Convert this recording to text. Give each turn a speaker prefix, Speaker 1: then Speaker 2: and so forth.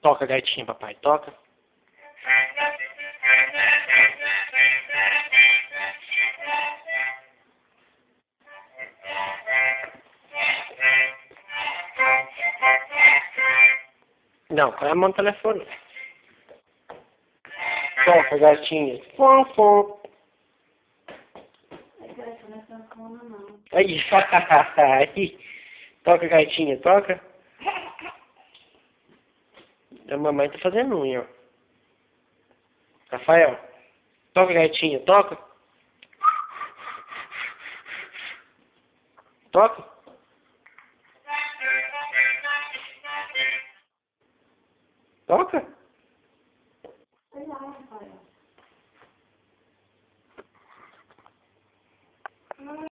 Speaker 1: Toca, gaitinha, papai, toca. Não, põe a mão no telefone. Toca, gatinha. Fom, fom. Aí, aí. Toca, gatinha, toca. A mamãe tá fazendo unha, ó. Rafael, toca, gatinha, toca. Toca. Toca.